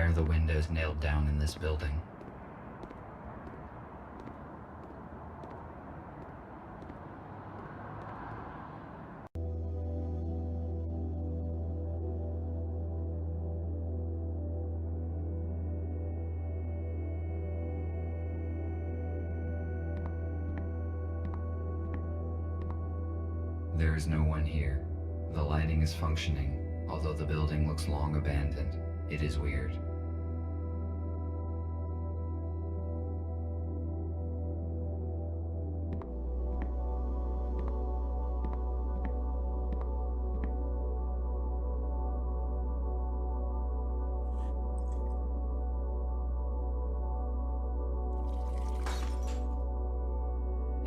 are the windows nailed down in this building? There is no one here. The lighting is functioning, although the building looks long abandoned. It is weird.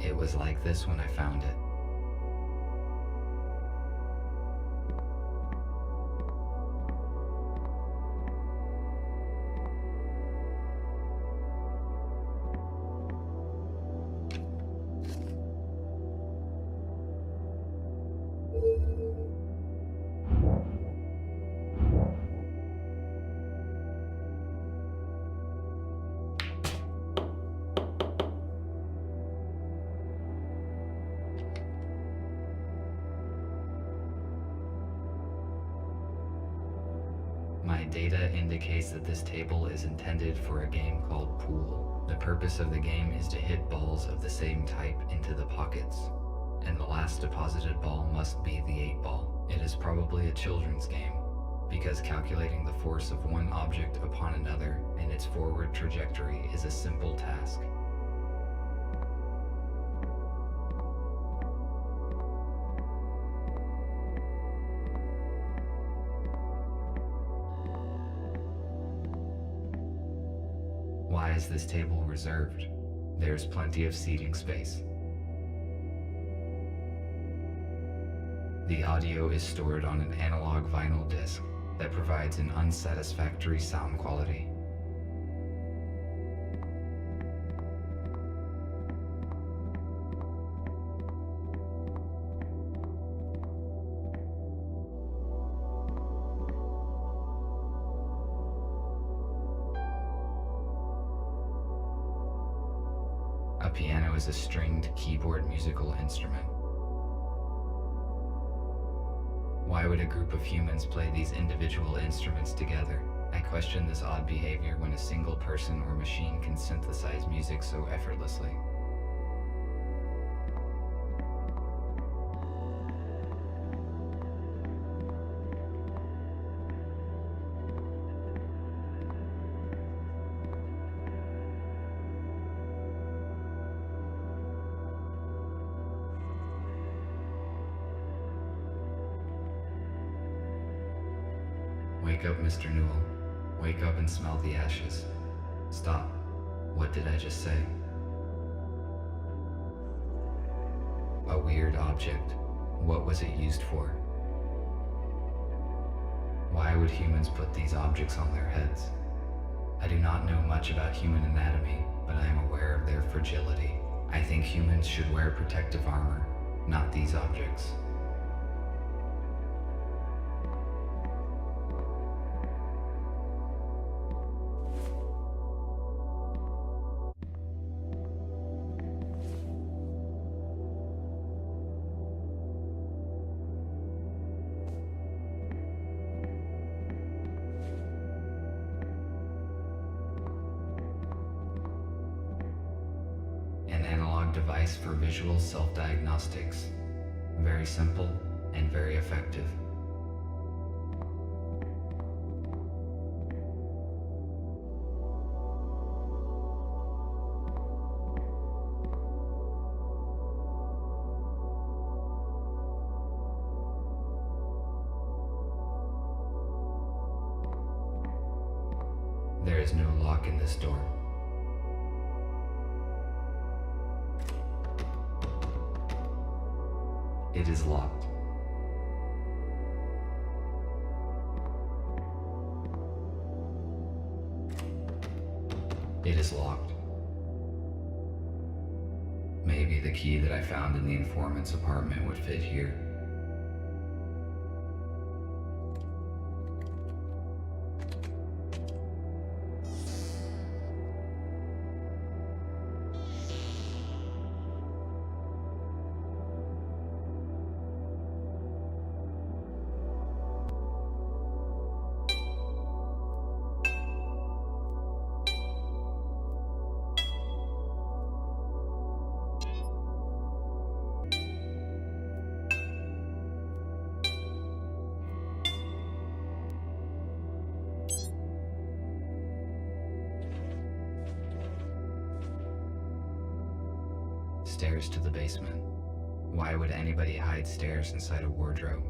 It was like this when I found it. My data indicates that this table is intended for a game called Pool. The purpose of the game is to hit balls of the same type into the pockets, and the last deposited ball must be the 8-ball. It is probably a children's game, because calculating the force of one object upon another and its forward trajectory is a simple task. Why is this table reserved? There's plenty of seating space. The audio is stored on an analog vinyl disc that provides an unsatisfactory sound quality. A piano is a stringed keyboard musical instrument. Why would a group of humans play these individual instruments together? I question this odd behavior when a single person or machine can synthesize music so effortlessly. Wake up, Mr. Newell. Wake up and smell the ashes. Stop. What did I just say? A weird object. What was it used for? Why would humans put these objects on their heads? I do not know much about human anatomy, but I am aware of their fragility. I think humans should wear protective armor, not these objects. An analog device for visual self-diagnostics. Very simple and very effective. There is no lock in this door. It is locked. It is locked. Maybe the key that I found in the informant's apartment would fit here. Stairs to the basement. Why would anybody hide stairs inside a wardrobe?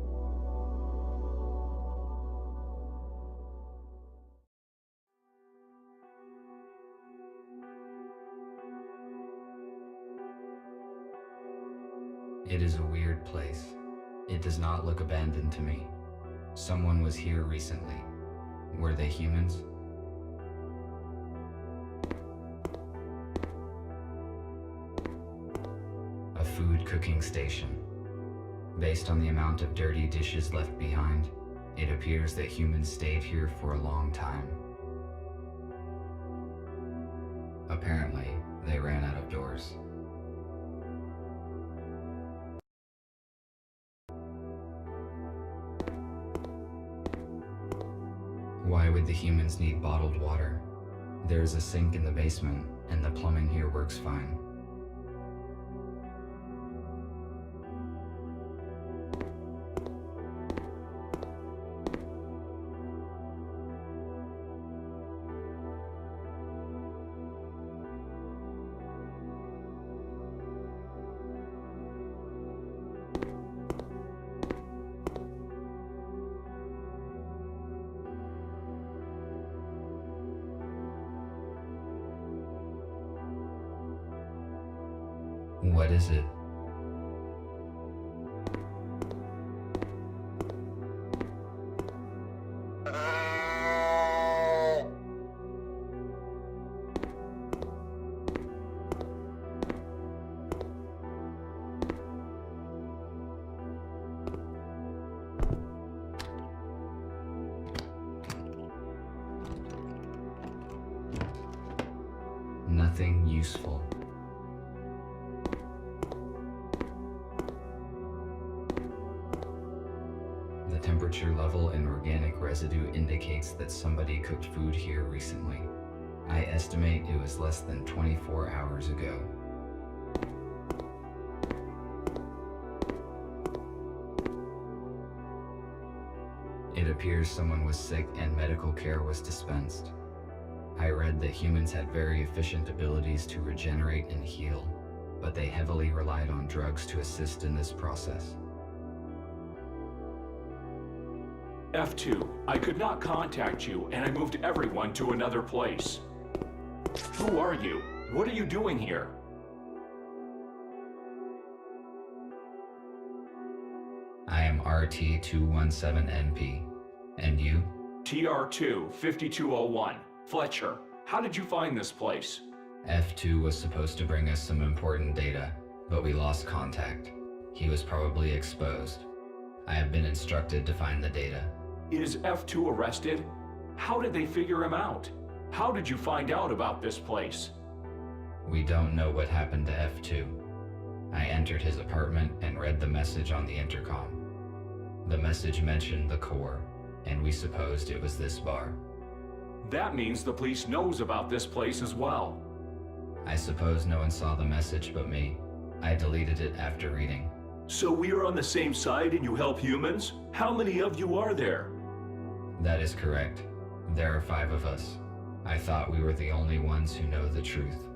It is a weird place. It does not look abandoned to me. Someone was here recently. Were they humans? A food cooking station. Based on the amount of dirty dishes left behind, it appears that humans stayed here for a long time. Apparently, they ran out of doors. Why would the humans need bottled water? There is a sink in the basement, and the plumbing here works fine. What is it? Nothing useful. The temperature level in organic residue indicates that somebody cooked food here recently. I estimate it was less than 24 hours ago. It appears someone was sick and medical care was dispensed. I read that humans had very efficient abilities to regenerate and heal, but they heavily relied on drugs to assist in this process. F2, I could not contact you, and I moved everyone to another place. Who are you? What are you doing here? I am RT217NP. And you? TR2 5201. Fletcher, how did you find this place? F2 was supposed to bring us some important data, but we lost contact. He was probably exposed. I have been instructed to find the data. Is F2 arrested? How did they figure him out? How did you find out about this place? We don't know what happened to F2. I entered his apartment and read the message on the intercom. The message mentioned the core, and we supposed it was this bar. That means the police knows about this place as well. I suppose no one saw the message but me. I deleted it after reading. So we are on the same side and you help humans? How many of you are there? That is correct. There are 5 of us. I thought we were the only ones who know the truth.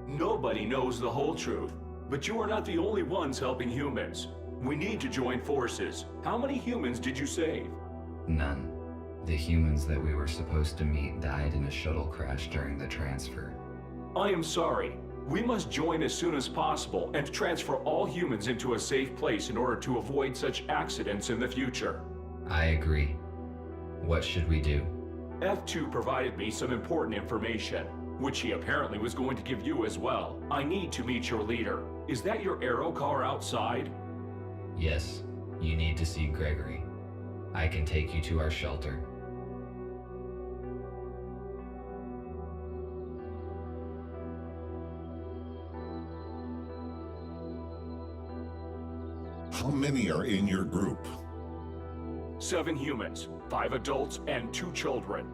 Nobody knows the whole truth, but you are not the only ones helping humans. We need to join forces. How many humans did you save? None. The humans that we were supposed to meet died in a shuttle crash during the transfer. I am sorry. We must join as soon as possible and transfer all humans into a safe place in order to avoid such accidents in the future. I agree. What should we do? F2 provided me some important information, which he apparently was going to give you as well. I need to meet your leader. Is that your aero car outside? Yes, you need to see Gregory. I can take you to our shelter. How many are in your group? 7 humans, 5 adults, and 2 children.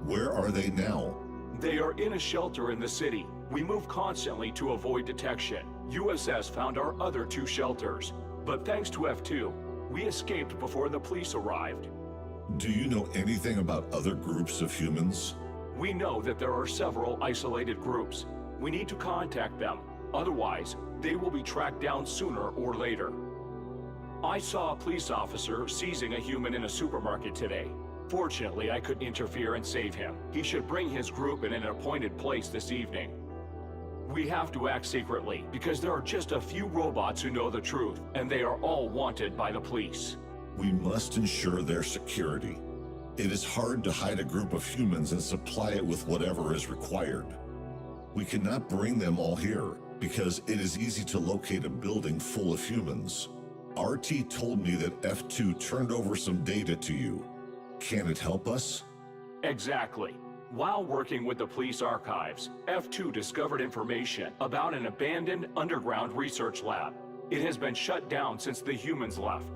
Where are they now? They are in a shelter in the city. We move constantly to avoid detection. USS found our other 2 shelters, but thanks to F2, we escaped before the police arrived. Do you know anything about other groups of humans? We know that there are several isolated groups. We need to contact them. Otherwise, they will be tracked down sooner or later. I saw a police officer seizing a human in a supermarket today. Fortunately, I could interfere and save him. He should bring his group in an appointed place this evening. We have to act secretly, because there are just a few robots who know the truth, and they are all wanted by the police. We must ensure their security. It is hard to hide a group of humans and supply it with whatever is required. We cannot bring them all here, because it is easy to locate a building full of humans. RT told me that F2 turned over some data to you. Can it help us? Exactly. While working with the police archives, F2 discovered information about an abandoned underground research lab. It has been shut down since the humans left.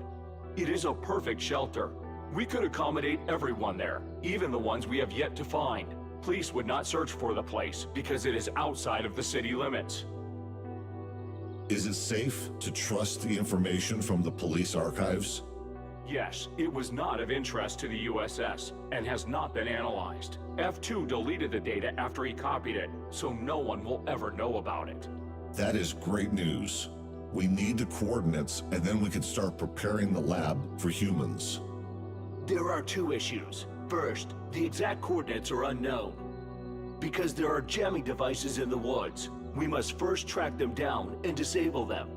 It is a perfect shelter. We could accommodate everyone there, even the ones we have yet to find. Police would not search for the place because it is outside of the city limits. Is it safe to trust the information from the police archives? Yes, it was not of interest to the USS and has not been analyzed. F2 deleted the data after he copied it, so no one will ever know about it. That is great news. We need the coordinates, and then we can start preparing the lab for humans. There are two issues. First, the exact coordinates are unknown. Because there are jamming devices in the woods, we must first track them down and disable them.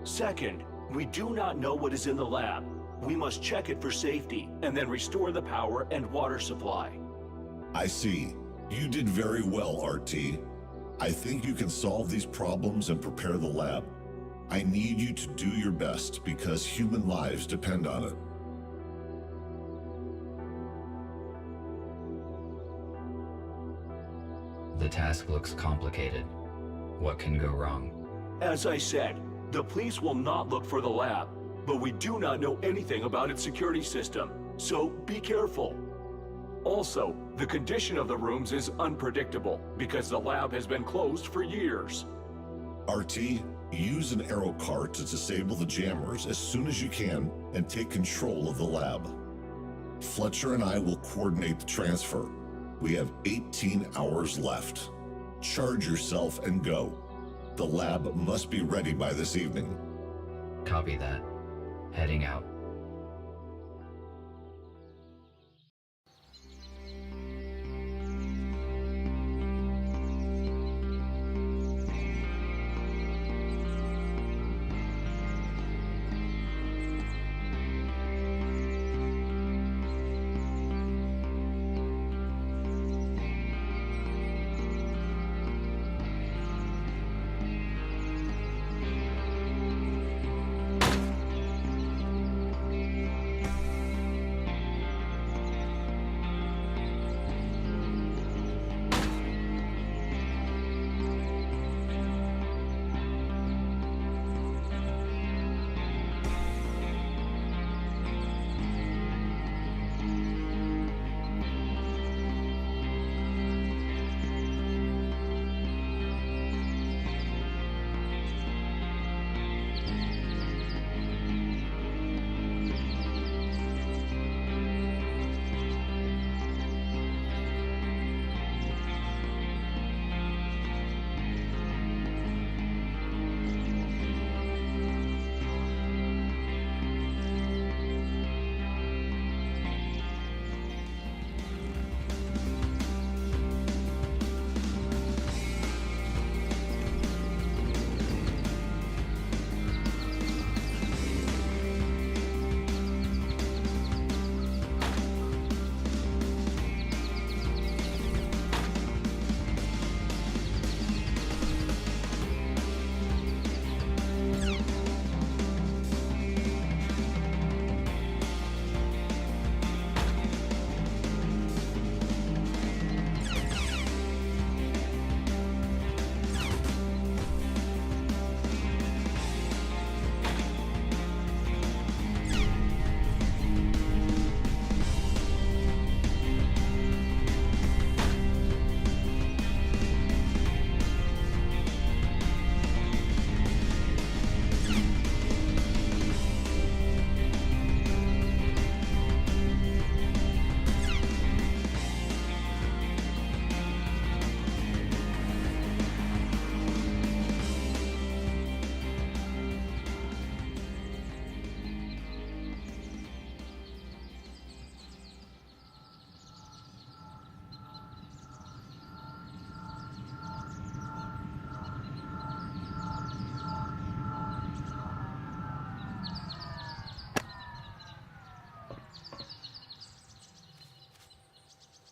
Second, we do not know what is in the lab. We must check it for safety and then restore the power and water supply. I see. You did very well, RT. I think you can solve these problems and prepare the lab. I need you to do your best because human lives depend on it. The task looks complicated. What can go wrong? As I said, the police will not look for the lab, but we do not know anything about its security system, so be careful. Also, the condition of the rooms is unpredictable because the lab has been closed for years. RT, use an arrow cart to disable the jammers as soon as you can and take control of the lab. Fletcher and I will coordinate the transfer. We have 18 hours left. Charge yourself and go. The lab must be ready by this evening. Copy that. Heading out.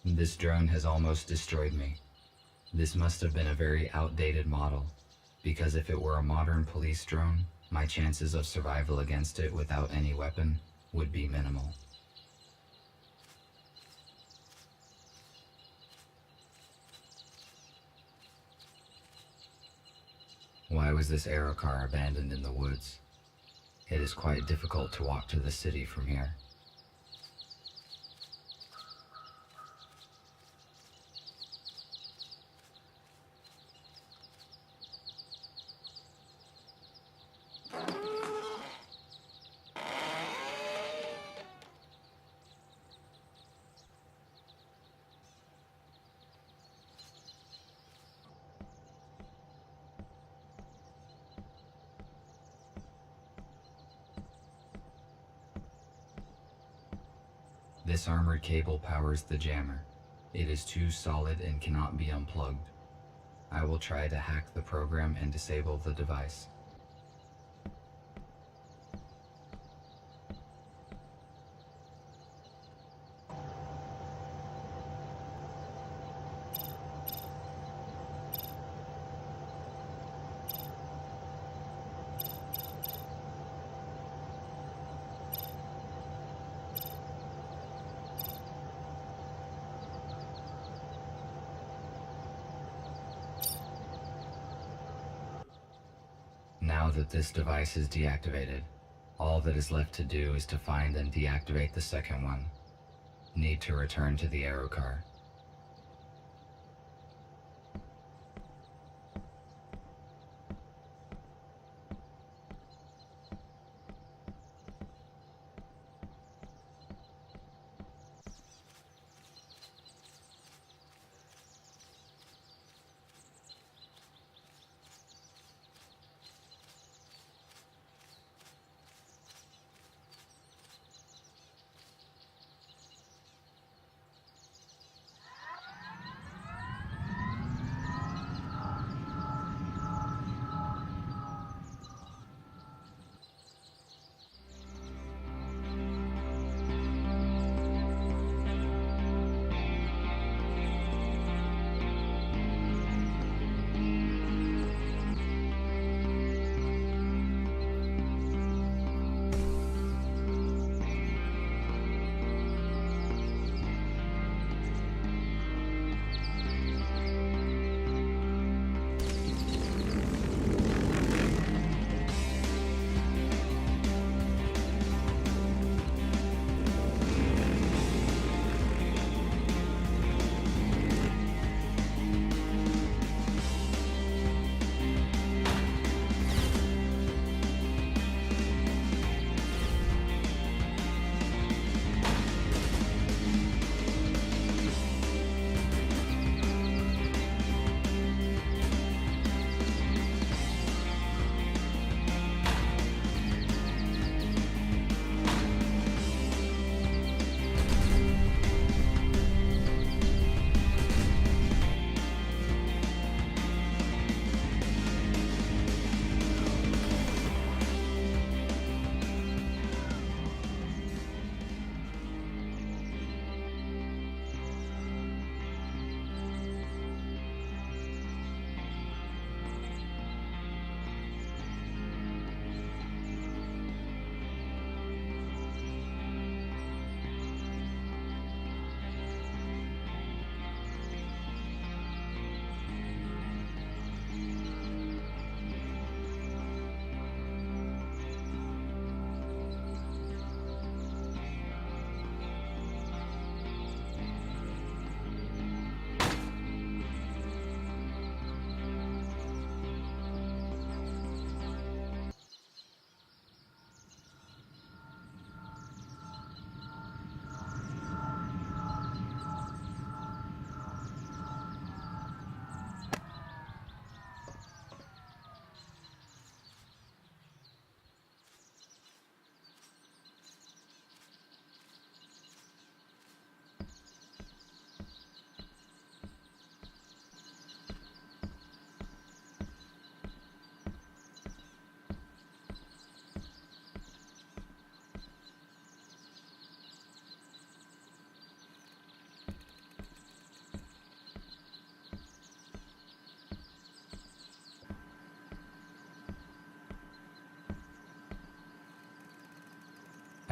This drone has almost destroyed me. This must have been a very outdated model, because if it were a modern police drone, my chances of survival against it without any weapon would be minimal. Why was this aerocar abandoned in the woods? It is quite difficult to walk to the city from here. This armored cable powers the jammer. It is too solid and cannot be unplugged. I will try to hack the program and disable the device. Now that this device is deactivated, all that is left to do is to find and deactivate the second one. Need to return to the aerocar.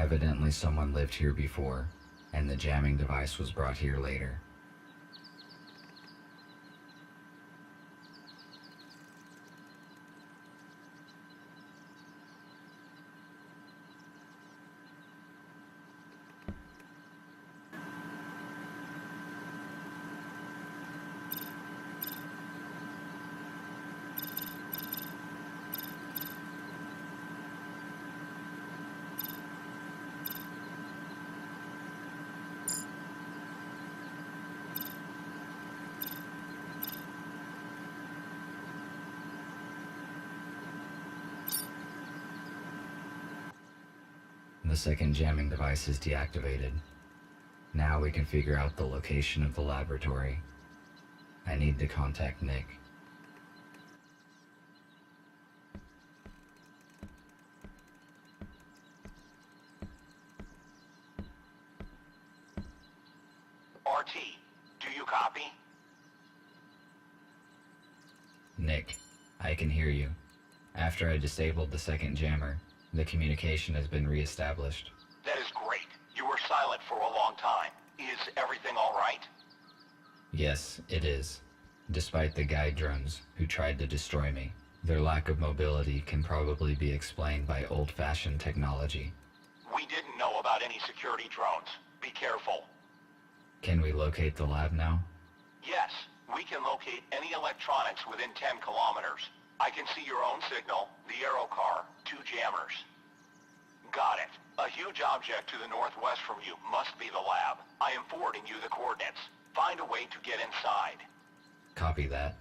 Evidently someone lived here before, and the jamming device was brought here later. The second jamming device is deactivated. Now we can figure out the location of the laboratory. I need to contact Nick. RT, do you copy? Nick, I can hear you. After I disabled the second jammer, the communication has been re-established. That is great. You were silent for a long time. Is everything all right? Yes, it is. Despite the guide drones who tried to destroy me, their lack of mobility can probably be explained by old-fashioned technology. We didn't know about any security drones. Be careful. Can we locate the lab now? Yes, we can locate any electronics within 10 kilometers. I can see your own signal, the aero car, 2 jammers. Got it. A huge object to the northwest from you must be the lab. I am forwarding you the coordinates. Find a way to get inside. Copy that.